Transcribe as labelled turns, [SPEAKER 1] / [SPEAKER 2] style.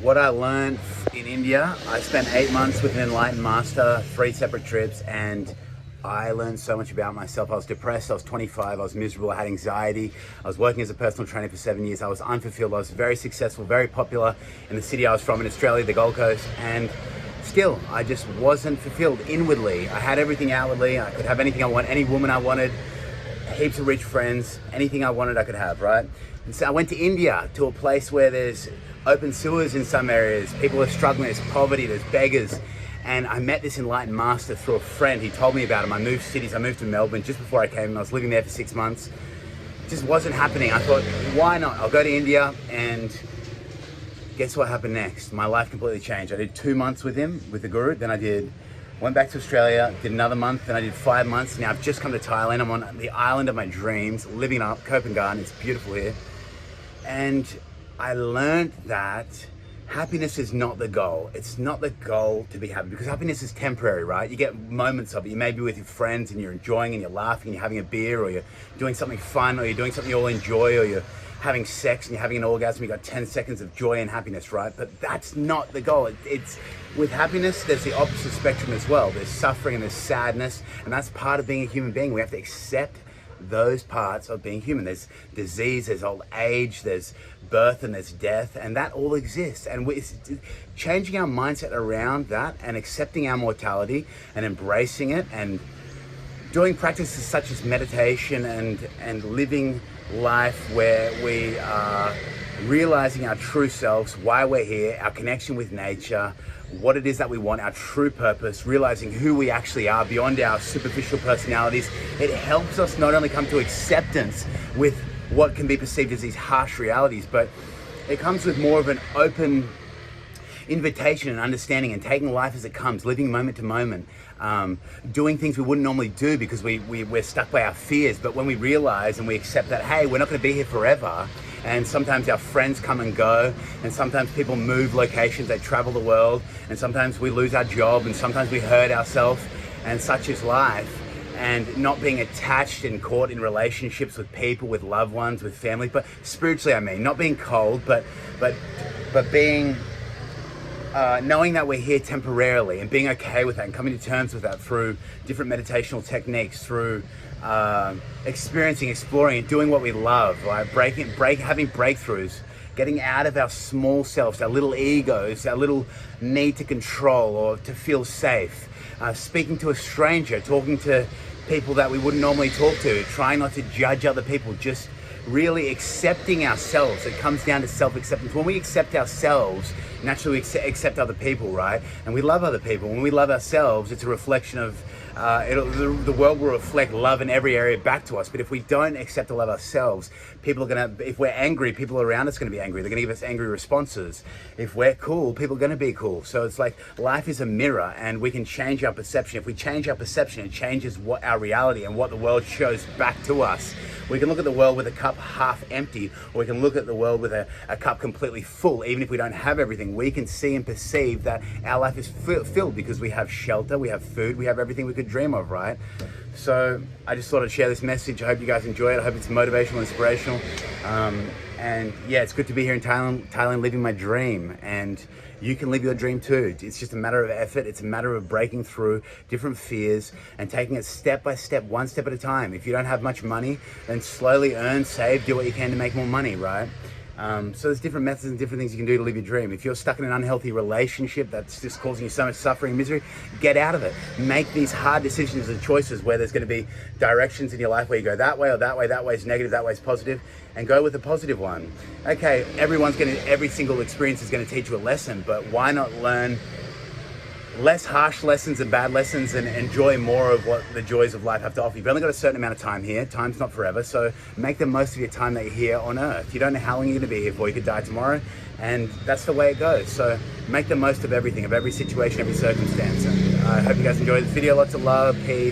[SPEAKER 1] What I learned in India, I spent 8 months with an enlightened master, 3 separate trips, and I learned so much about myself. I was depressed, I was 25, I was miserable, I had anxiety. I was working as a personal trainer for 7 years. I was unfulfilled, I was very successful, very popular in the city I was from in Australia, the Gold Coast, and still, I just wasn't fulfilled inwardly. I had everything outwardly. I could have anything I want, any woman I wanted, heaps of rich friends, anything I wanted I could have, right? And so I went to India, to a place where there's open sewers in some areas, people are struggling, there's poverty, there's beggars. And I met this enlightened master through a friend. He told me about him. I moved cities. I moved to Melbourne just before I came. I was living there for 6 months. It just wasn't happening. I thought, why not? I'll go to India. And guess what happened next? My life completely changed. I did 2 months with him, with the guru. Then went back to Australia, did another month. Then I did 5 months. Now I've just come to Thailand. I'm on the island of my dreams, living up Copenhagen. It's beautiful here. And I learned that happiness is not the goal. It's not the goal to be happy, because happiness is temporary, right? You get moments of it. You may be with your friends and you're enjoying and you're laughing and you're having a beer, or you're doing something fun, or you're doing something you all enjoy, or you're having sex and you're having an orgasm. You got 10 seconds of joy and happiness, right? But that's not the goal. It's with happiness, there's the opposite spectrum as well. There's suffering and there's sadness, and that's part of being a human being. We have to accept those parts of being human. There's disease, there's old age, there's birth, and there's death, and that all exists. And it's changing our mindset around that and accepting our mortality and embracing it, and doing practices such as meditation and living life where we are realizing our true selves, why we're here, our connection with nature, what it is that we want, our true purpose, realizing who we actually are beyond our superficial personalities. It helps us not only come to acceptance with what can be perceived as these harsh realities, but it comes with more of an open invitation and understanding, and taking life as it comes, living moment to moment, doing things we wouldn't normally do because we're stuck by our fears. But when we realize and we accept that, hey, we're not going to be here forever, and sometimes our friends come and go, and sometimes people move locations, they travel the world, and sometimes we lose our job, and sometimes we hurt ourselves, and such is life. And not being attached and caught in relationships with people, with loved ones, with family, but spiritually, I mean, not being cold, but being knowing that we're here temporarily, and being okay with that, and coming to terms with that through different meditational techniques, through experiencing, exploring, and doing what we love, like having breakthroughs, getting out of our small selves, our little egos, our little need to control or to feel safe, speaking to a stranger, talking to people that we wouldn't normally talk to, trying not to judge other people, just really accepting ourselves. It comes down to self-acceptance. When we accept ourselves, naturally we accept other people, right? And we love other people. When we love ourselves, it's a reflection of the world will reflect love in every area back to us. But if we don't accept or love ourselves, people are gonna, if we're angry, people around us are gonna be angry. They're gonna give us angry responses. If we're cool, people are gonna be cool. So it's like life is a mirror, and we can change our perception. If we change our perception, it changes what our reality and what the world shows back to us. We can look at the world with a cup half empty, or we can look at the world with a cup completely full. Even if we don't have everything, we can see and perceive that our life is filled because we have shelter, we have food, we have everything we could dream of, right? So I just thought I'd share this message. I hope you guys enjoy it. I hope it's motivational, inspirational. And yeah, it's good to be here in Thailand living my dream. And you can live your dream too. It's just a matter of effort. It's a matter of breaking through different fears and taking it step by step, one step at a time. If you don't have much money, then slowly earn, save, do what you can to make more money, right? So there's different methods and different things you can do to live your dream. If you're stuck in an unhealthy relationship that's just causing you so much suffering and misery, get out of it. Make these hard decisions and choices where there's going to be directions in your life where you go that way or that way. That way is negative, that way is positive, and go with the positive one. Okay, every single experience is going to teach you a lesson, but why not learn less harsh lessons and bad lessons and enjoy more of what the joys of life have to offer? You've only got a certain amount of time here. Time's not forever, so make the most of your time that you're here on Earth. You don't know how long you're going to be here for. You could die tomorrow, and that's the way it goes. So make the most of everything, of every situation, every circumstance. And I hope you guys enjoyed this video. Lots of love, peace.